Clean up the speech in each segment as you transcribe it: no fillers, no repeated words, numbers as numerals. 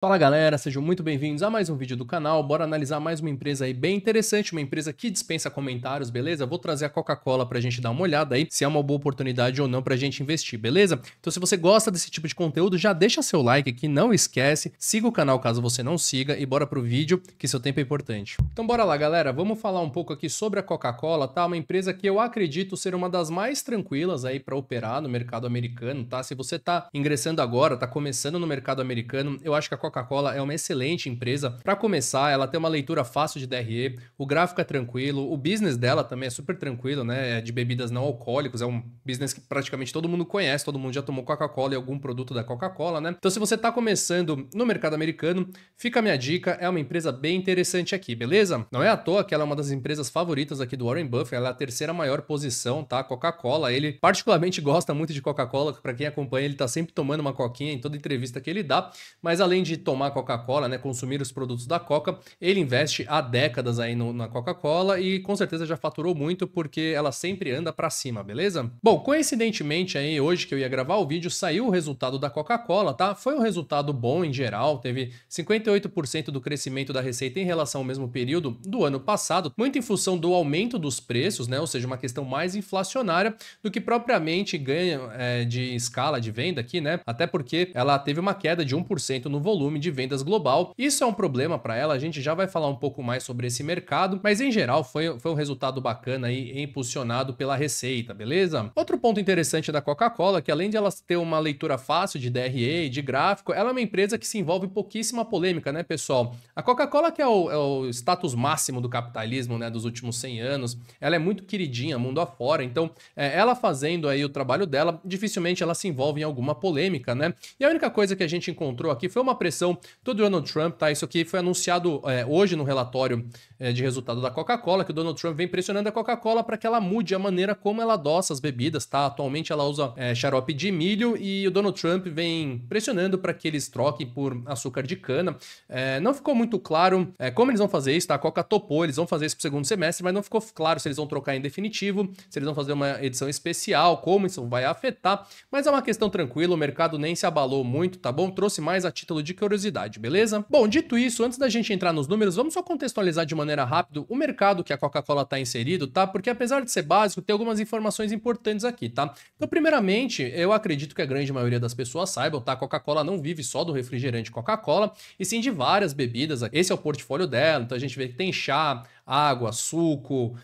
Fala galera, sejam muito bem-vindos a mais um vídeo do canal. Bora analisar mais uma empresa aí bem interessante, uma empresa que dispensa comentários, beleza? Vou trazer a Coca-Cola pra gente dar uma olhada aí, se é uma boa oportunidade ou não pra gente investir, beleza? Então se você gosta desse tipo de conteúdo, já deixa seu like aqui, não esquece, siga o canal caso você não siga e bora pro vídeo, que seu tempo é importante. Então bora lá galera, vamos falar um pouco aqui sobre a Coca-Cola, tá? Uma empresa que eu acredito ser uma das mais tranquilas aí pra operar no mercado americano, tá? Se você tá ingressando agora, tá começando no mercado americano, eu acho que a Coca-Cola é uma excelente empresa. Para começar, ela tem uma leitura fácil de DRE, o gráfico é tranquilo, o business dela também é super tranquilo, né? É de bebidas não alcoólicas, é um business que praticamente todo mundo conhece, todo mundo já tomou Coca-Cola e algum produto da Coca-Cola, né? Então, se você tá começando no mercado americano, fica a minha dica, é uma empresa bem interessante aqui, beleza? Não é à toa que ela é uma das empresas favoritas aqui do Warren Buffett, ela é a terceira maior posição, tá? Coca-Cola, ele particularmente gosta muito de Coca-Cola, para quem acompanha, ele tá sempre tomando uma coquinha em toda entrevista que ele dá, mas além de tomar Coca-Cola, né, consumir os produtos da Coca, ele investe há décadas aí na Coca-Cola e com certeza já faturou muito porque ela sempre anda para cima, beleza? Bom, coincidentemente aí hoje que eu ia gravar o vídeo, saiu o resultado da Coca-Cola, tá? Foi um resultado bom em geral, teve 58% do crescimento da receita em relação ao mesmo período do ano passado, muito em função do aumento dos preços, né? Ou seja, uma questão mais inflacionária do que propriamente ganho de escala de venda aqui, né? Até porque ela teve uma queda de 1% no volume de vendas global. Isso é um problema para ela, a gente já vai falar um pouco mais sobre esse mercado, mas em geral foi um resultado bacana aí, impulsionado pela receita, beleza? Outro ponto interessante da Coca-Cola é que além de ela ter uma leitura fácil de DRE e de gráfico, ela é uma empresa que se envolve em pouquíssima polêmica, né, pessoal? A Coca-Cola, que é o status máximo do capitalismo, né, dos últimos 100 anos, ela é muito queridinha mundo afora, então ela fazendo aí o trabalho dela, dificilmente ela se envolve em alguma polêmica, né? E a única coisa que a gente encontrou aqui foi uma pressão do Donald Trump, tá? Isso aqui foi anunciado hoje no relatório de resultado da Coca-Cola, que o Donald Trump vem pressionando a Coca-Cola para que ela mude a maneira como ela adoça as bebidas, tá? Atualmente ela usa xarope de milho e o Donald Trump vem pressionando para que eles troquem por açúcar de cana. Não ficou muito claro como eles vão fazer isso, tá? A Coca topou, eles vão fazer isso pro segundo semestre, mas não ficou claro se eles vão trocar em definitivo, se eles vão fazer uma edição especial, como isso vai afetar, mas é uma questão tranquila, o mercado nem se abalou muito, tá bom? Trouxe mais a título de curiosidade, beleza? Bom, dito isso, antes da gente entrar nos números, vamos só contextualizar de maneira rápida o mercado que a Coca-Cola está inserido, tá? Porque apesar de ser básico, tem algumas informações importantes aqui, tá? Então, primeiramente, eu acredito que a grande maioria das pessoas saibam, tá? A Coca-Cola não vive só do refrigerante Coca-Cola, e sim de várias bebidas. Esse é o portfólio dela, então a gente vê que tem chá, água, suco,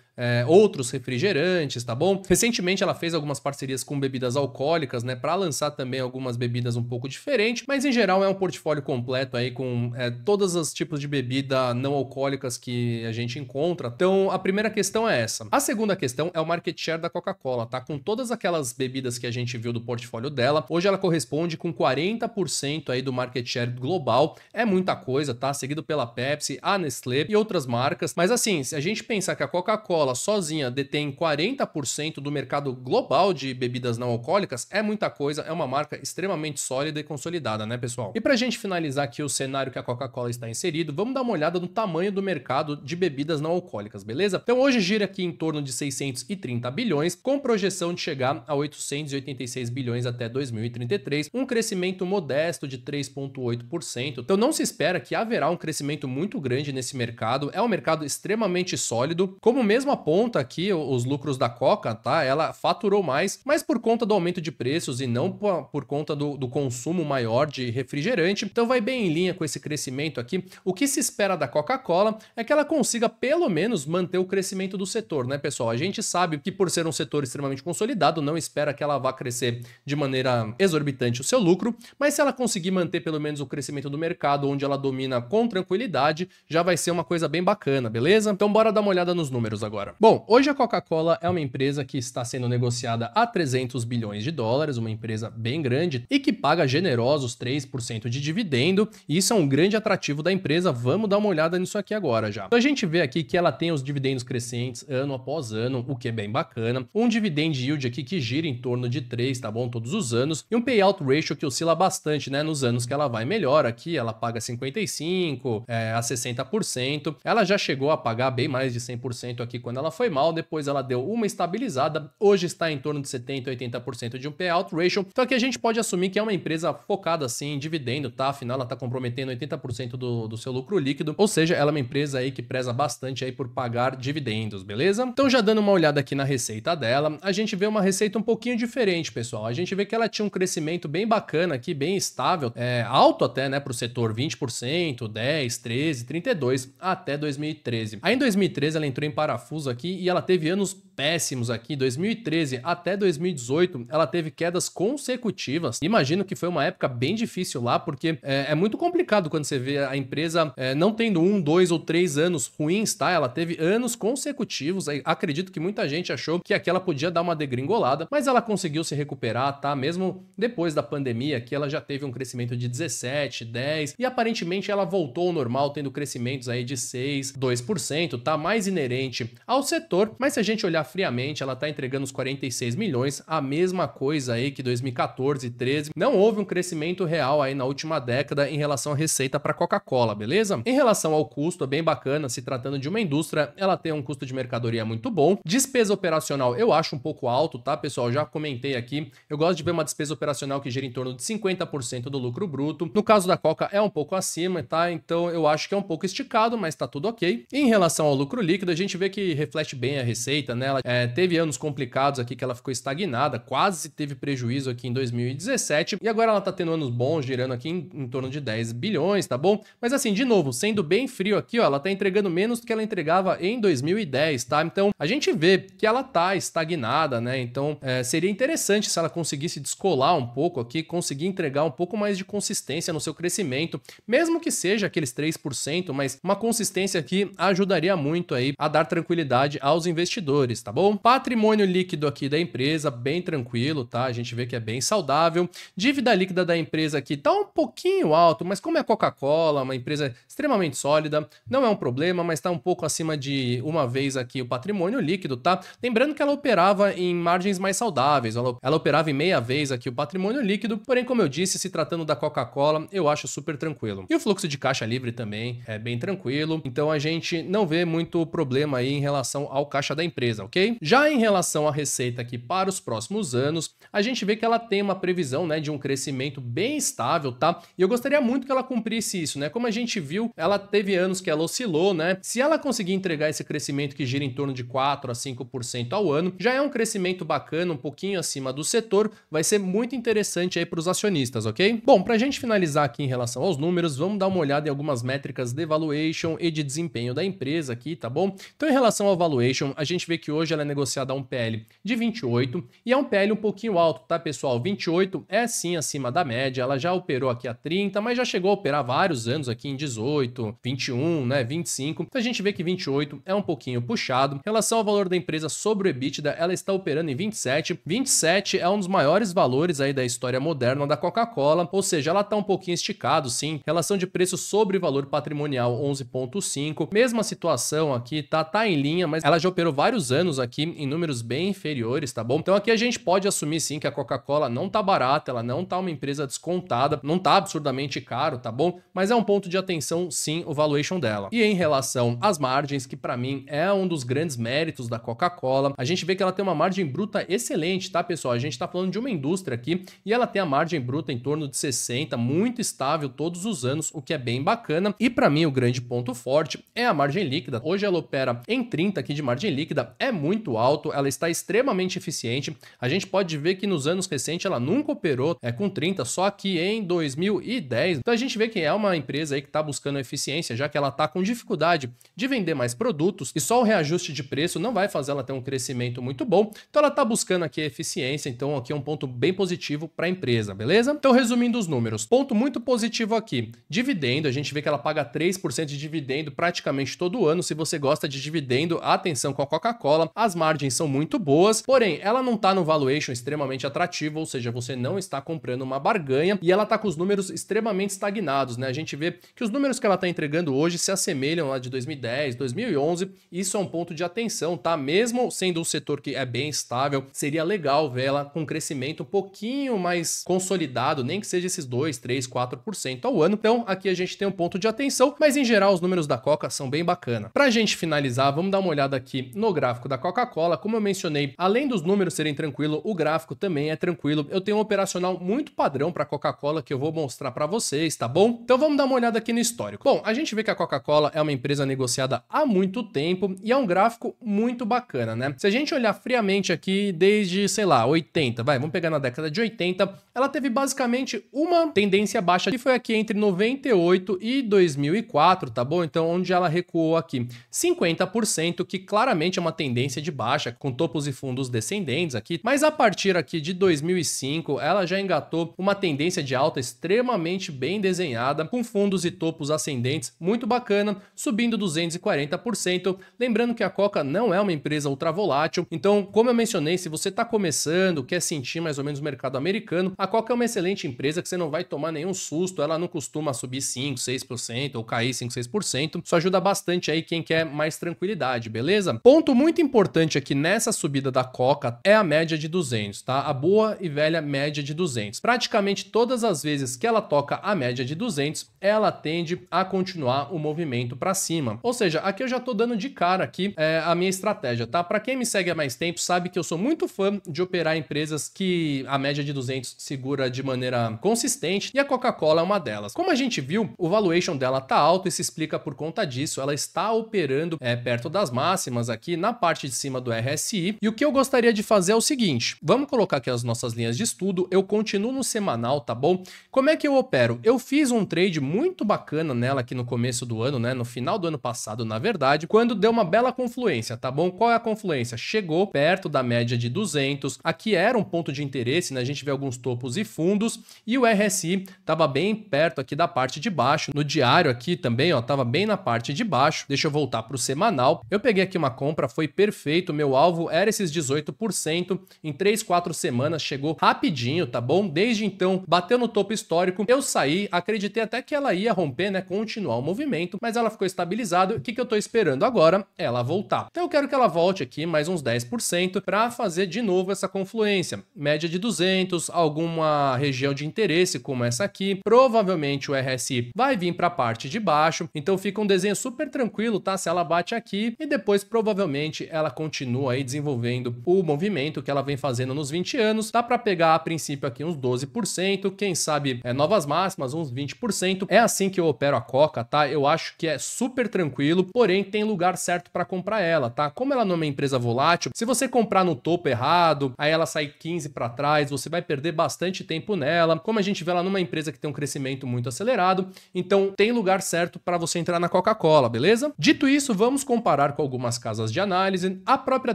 outros refrigerantes, tá bom? Recentemente ela fez algumas parcerias com bebidas alcoólicas, né, para lançar também algumas bebidas um pouco diferentes, mas em geral é um portfólio completo aí com todos os tipos de bebida não alcoólicas que a gente encontra. Então a primeira questão é essa. A segunda questão é o market share da Coca-Cola, tá? Com todas aquelas bebidas que a gente viu do portfólio dela, hoje ela corresponde com 40% aí do market share global. É muita coisa, tá? Seguido pela Pepsi, a Nestlé e outras marcas, mas assim, se a gente pensar que a Coca-Cola sozinha detém 40% do mercado global de bebidas não alcoólicas, é muita coisa, é uma marca extremamente sólida e consolidada, né, pessoal? E pra gente finalizar aqui o cenário que a Coca-Cola está inserido, vamos dar uma olhada no tamanho do mercado de bebidas não alcoólicas, beleza? Então hoje gira aqui em torno de 630 bilhões, com projeção de chegar a 886 bilhões até 2033, um crescimento modesto de 3,8%. Então não se espera que haverá um crescimento muito grande nesse mercado, é um mercado extremamente sólido, como mesmo aponta aqui os lucros da Coca, tá? Ela faturou mais, mas por conta do aumento de preços e não por conta do consumo maior de refrigerante, então vai bem em linha com esse crescimento aqui. O que se espera da Coca-Cola é que ela consiga pelo menos manter o crescimento do setor, né, pessoal? A gente sabe que por ser um setor extremamente consolidado, não espera que ela vá crescer de maneira exorbitante o seu lucro, mas se ela conseguir manter pelo menos o crescimento do mercado, onde ela domina com tranquilidade, já vai ser uma coisa bem bacana, beleza? Então bora dar uma olhada nos números agora. Bom, hoje a Coca-Cola é uma empresa que está sendo negociada a 300 bilhões de dólares, uma empresa bem grande e que paga generosos 3% de dividendo, e isso é um grande atrativo da empresa. Vamos dar uma olhada nisso aqui agora já. Então a gente vê aqui que ela tem os dividendos crescentes ano após ano, o que é bem bacana, um dividend yield aqui que gira em torno de 3, tá bom? Todos os anos, e um payout ratio que oscila bastante, né? Nos anos que ela vai melhor, aqui ela paga 55% a 60%, ela já chegou a pagar pagar bem mais de 100% aqui quando ela foi mal, depois ela deu uma estabilizada, hoje está em torno de 70% a 80% de um payout ratio, então aqui a gente pode assumir que é uma empresa focada assim em dividendo, tá? Afinal ela está comprometendo 80% do seu lucro líquido, ou seja, ela é uma empresa aí que preza bastante aí por pagar dividendos, beleza? Então já dando uma olhada aqui na receita dela, a gente vê uma receita um pouquinho diferente, pessoal. A gente vê que ela tinha um crescimento bem bacana aqui, bem estável, alto até, né, para o setor, 20%, 10, 13, 32, até 2013. Aí em 2013 ela entrou em parafuso aqui e ela teve anos péssimos aqui, 2013 até 2018, ela teve quedas consecutivas. Imagino que foi uma época bem difícil lá, porque é muito complicado quando você vê a empresa não tendo 1, 2 ou 3 anos ruins, tá? Ela teve anos consecutivos, acredito que muita gente achou que aquela podia dar uma degringolada, mas ela conseguiu se recuperar, tá? Mesmo depois da pandemia, que ela já teve um crescimento de 17, 10, e aparentemente ela voltou ao normal, tendo crescimentos aí de 6, 2%, tá? Mais inerente ao setor, mas se a gente olhar friamente, ela tá entregando os 46 milhões, a mesma coisa aí que 2014, 13, não houve um crescimento real aí na última década em relação à receita para Coca-Cola, beleza? Em relação ao custo, é bem bacana, se tratando de uma indústria, ela tem um custo de mercadoria muito bom, despesa operacional eu acho um pouco alto, tá, pessoal? Já comentei aqui, eu gosto de ver uma despesa operacional que gira em torno de 50% do lucro bruto, no caso da Coca é um pouco acima, tá? Então eu acho que é um pouco esticado, mas tá tudo ok. E em relação ao lucro líquido, a gente vê que reflete bem a receita, né? Ela teve anos complicados aqui que ela ficou estagnada, quase teve prejuízo aqui em 2017 e agora ela tá tendo anos bons, girando aqui em torno de 10 bilhões, tá bom? Mas assim, de novo, sendo bem frio aqui, ó, ela tá entregando menos do que ela entregava em 2010, tá? Então a gente vê que ela tá estagnada, né? Então seria interessante se ela conseguisse descolar um pouco aqui, conseguir entregar um pouco mais de consistência no seu crescimento, mesmo que seja aqueles 3%, mas uma consistência aqui ajudaria muito aí a dar tranquilidade aos investidores, tá bom? Patrimônio líquido aqui da empresa, bem tranquilo, tá? A gente vê que é bem saudável. Dívida líquida da empresa aqui tá um pouquinho alto, mas como é Coca-Cola, uma empresa extremamente sólida, não é um problema, mas tá um pouco acima de uma vez aqui o patrimônio líquido, tá? Lembrando que ela operava em margens mais saudáveis, ela operava em meia vez aqui o patrimônio líquido, porém, como eu disse, se tratando da Coca-Cola, eu acho super tranquilo. E o fluxo de caixa livre também é bem tranquilo, então a gente não vê muito problema aí em relação ao caixa da empresa, ok? Já em relação à receita aqui para os próximos anos, a gente vê que ela tem uma previsão, né, de um crescimento bem estável, tá? E eu gostaria muito que ela cumprisse isso, né? Como a gente viu, ela teve anos que ela oscilou, né? Se ela conseguir entregar esse crescimento que gira em torno de 4 a 5% ao ano, já é um crescimento bacana, um pouquinho acima do setor, vai ser muito interessante aí para os acionistas, ok? Bom, para a gente finalizar aqui em relação aos números, vamos dar uma olhada em algumas métricas de valuation e de desempenho da empresa aqui, tá bom? Então, em relação ao valuation, a gente vê que hoje ela é negociada a um PL de 28 e é um PL um pouquinho alto, tá, pessoal? 28 é sim acima da média, ela já operou aqui a 30, mas já chegou a operar vários anos aqui em 18, 21, né, 25. Então a gente vê que 28 é um pouquinho puxado. Em relação ao valor da empresa sobre o EBITDA, ela está operando em 27. 27 é um dos maiores valores aí da história moderna da Coca-Cola, ou seja, ela tá um pouquinho esticado, sim. Relação de preço sobre valor patrimonial 11.5. Mesma situação aqui, tá em linha, mas ela já operou vários anos aqui em números bem inferiores, tá bom? Então aqui a gente pode assumir sim que a Coca-Cola não tá barata, ela não tá uma empresa descontada, não tá absurdamente caro, tá bom? Mas é um ponto de atenção sim o valuation dela. E em relação às margens, que para mim é um dos grandes méritos da Coca-Cola, a gente vê que ela tem uma margem bruta excelente, tá, pessoal? A gente tá falando de uma indústria aqui e ela tem a margem bruta em torno de 60, muito estável todos os anos, o que é bem bacana. E para mim o grande ponto forte é a margem líquida. Hoje ela opera em 30 aqui de margem líquida, é muito alto, ela está extremamente eficiente. A gente pode ver que nos anos recentes ela nunca operou com 30, só que em 2010. Então a gente vê que é uma empresa aí que está buscando eficiência, já que ela está com dificuldade de vender mais produtos e só o reajuste de preço não vai fazer ela ter um crescimento muito bom. Então ela está buscando aqui a eficiência, então aqui é um ponto bem positivo para a empresa, beleza? Então resumindo os números, ponto muito positivo aqui, dividendo, a gente vê que ela paga 3% de dividendo praticamente todo ano. Se você gosta de dividendo, atenção com a Coca-Cola. Coca-Cola, as margens são muito boas, porém, ela não tá no valuation extremamente atrativo, ou seja, você não está comprando uma barganha, e ela tá com os números extremamente estagnados, né? A gente vê que os números que ela tá entregando hoje se assemelham lá de 2010, 2011, isso é um ponto de atenção, tá? Mesmo sendo um setor que é bem estável, seria legal ver ela com um crescimento um pouquinho mais consolidado, nem que seja esses 2, 3, 4% ao ano. Então, aqui a gente tem um ponto de atenção, mas em geral os números da Coca são bem bacana. Pra gente finalizar, vamos dar uma olhada aqui no gráfico da Coca-Cola. Como eu mencionei, além dos números serem tranquilos, o gráfico também é tranquilo. Eu tenho um operacional muito padrão para a Coca-Cola que eu vou mostrar para vocês, tá bom? Então vamos dar uma olhada aqui no histórico. Bom, a gente vê que a Coca-Cola é uma empresa negociada há muito tempo e é um gráfico muito bacana, né? Se a gente olhar friamente aqui desde, sei lá, 80, vamos pegar na década de 80, ela teve basicamente uma tendência baixa que foi aqui entre 98 e 2004, tá bom? Então onde ela recuou aqui 50%, que claramente é uma tendência de baixa, com topos e fundos descendentes aqui, mas a partir aqui de 2005, ela já engatou uma tendência de alta extremamente bem desenhada, com fundos e topos ascendentes muito bacana, subindo 240%. Lembrando que a Coca não é uma empresa ultra volátil, então, como eu mencionei, se você está começando, quer sentir mais ou menos o mercado americano, a Coca é uma excelente empresa que você não vai tomar nenhum susto, ela não costuma subir 5, 6% ou cair 5, 6%, isso ajuda bastante aí quem quer mais tranquilidade, beleza? Ponto muito importante aqui nessa subida da Coca é a média de 200, tá? A boa e velha média de 200. Praticamente todas as vezes que ela toca a média de 200, ela tende a continuar o movimento para cima. Ou seja, aqui eu já tô dando de cara aqui a minha estratégia, tá? Para quem me segue há mais tempo, sabe que eu sou muito fã de operar empresas que a média de 200 segura de maneira consistente, e a Coca-Cola é uma delas. Como a gente viu, o valuation dela tá alto e se explica por conta disso. Ela está operando perto das máximas aqui na parte de cima do RSI, e o que eu gostaria de fazer é o seguinte, vamos colocar aqui as nossas linhas de estudo, eu continuo no semanal, tá bom? Como é que eu opero? Eu fiz um trade muito bacana nela aqui no começo do ano, né? No final do ano passado, na verdade, quando deu uma bela confluência, tá bom? Qual é a confluência? Chegou perto da média de 200, aqui era um ponto de interesse, né? A gente vê alguns topos e fundos, e o RSI tava bem perto aqui da parte de baixo, no diário aqui também, ó, tava bem na parte de baixo. Deixa eu voltar para o semanal. Eu peguei aqui uma compra, foi perfeito, meu alvo era esses 18%, em 3, 4 semanas chegou rapidinho, tá bom? Desde então, bateu no topo histórico, eu saí, acreditei até que ela ia romper, né, continuar o movimento, mas ela ficou estabilizada. O que eu tô esperando agora? Ela voltar. Então eu quero que ela volte aqui mais uns 10% para fazer de novo essa confluência. Média de 200, alguma região de interesse como essa aqui, provavelmente o RSI vai vir para a parte de baixo, então fica um desenho super tranquilo, tá? Se ela bate aqui e depois provavelmente ela continua aí desenvolvendo o movimento que ela vem fazendo nos 20 anos, dá para pegar a princípio aqui uns 12%, quem sabe novas máximas, uns 20%, é assim que eu opero a Coca, tá? Eu acho que é super tranquilo, porém tem lugar certo para comprar ela, tá? Como ela não é uma empresa volátil, se você comprar no topo errado, aí ela sai 15 para trás, você vai perder bastante tempo nela, como a gente vê ela numa empresa que tem um crescimento muito acelerado, então tem lugar certo para você entrar na Coca-Cola, beleza? Dito isso, vamos comparar com algumas casas de análise. A própria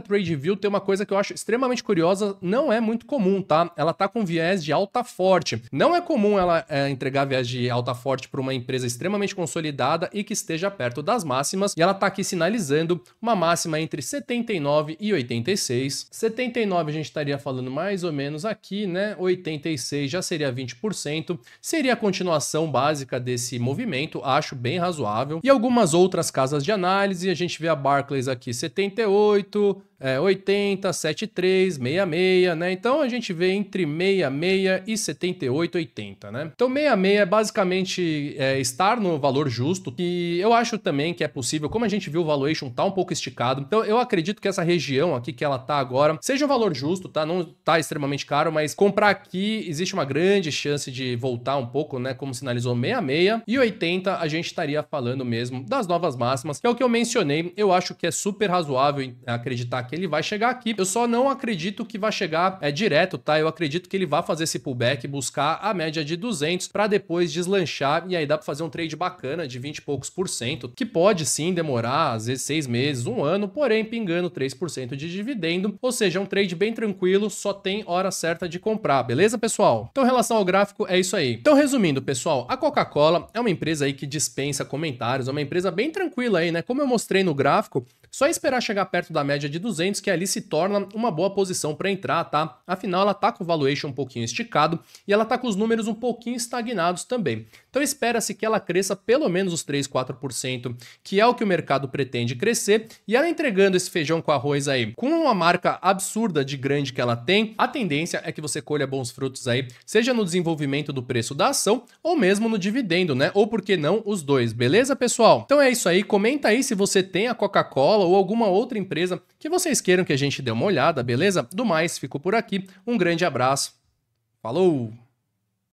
TradingView tem uma coisa que eu acho extremamente curiosa, não é muito comum, tá? Ela tá com viés de alta forte. Não é comum ela entregar viés de alta forte para uma empresa extremamente consolidada e que esteja perto das máximas, e ela tá aqui sinalizando uma máxima entre 79 e 86. 79 a gente estaria falando mais ou menos aqui, né? 86 já seria 20%, seria a continuação básica desse movimento, acho bem razoável. E algumas outras casas de análise, a gente vê a Barclays aqui 78, 80, 73, 66, né? Então a gente vê entre 66 e 78, 80, né? Então 66 é basicamente estar no valor justo, que eu acho também que é possível, como a gente viu o valuation tá um pouco esticado, então eu acredito que essa região aqui que ela tá agora seja um valor justo, tá? Não tá extremamente caro, mas comprar aqui existe uma grande chance de voltar um pouco, né? Como sinalizou 66 e 80, a gente estaria falando mesmo das novas máximas, que é o que eu mencionei. Eu acho que é super razoável acreditar que ele vai chegar aqui. Eu só não acredito que vai chegar direto, tá? Eu acredito que ele vai fazer esse pullback, buscar a média de 200 para depois deslanchar, e aí dá para fazer um trade bacana de 20 e poucos por cento, que pode sim demorar às vezes 6 meses, um ano, porém pingando 3% de dividendo, ou seja, um trade bem tranquilo, só tem hora certa de comprar, beleza, pessoal? Então, em relação ao gráfico, é isso aí. Então, resumindo, pessoal, a Coca-Cola é uma empresa aí que dispensa comentários, é uma empresa bem tranquila aí, né? Como eu mostrei no gráfico, só esperar chegar perto perto da média de 200, que ali se torna uma boa posição para entrar, tá? Afinal, ela tá com o valuation um pouquinho esticado e ela tá com os números um pouquinho estagnados também. Então espera-se que ela cresça pelo menos os 3, 4%, que é o que o mercado pretende crescer, e ela entregando esse feijão com arroz aí, com uma marca absurda de grande que ela tem, a tendência é que você colha bons frutos aí, seja no desenvolvimento do preço da ação ou mesmo no dividendo, né? Ou por que não os dois, beleza, pessoal? Então é isso aí, comenta aí se você tem a Coca-Cola ou alguma outra empresa que vocês queiram que a gente dê uma olhada, beleza? Do mais, fico por aqui, um grande abraço, falou!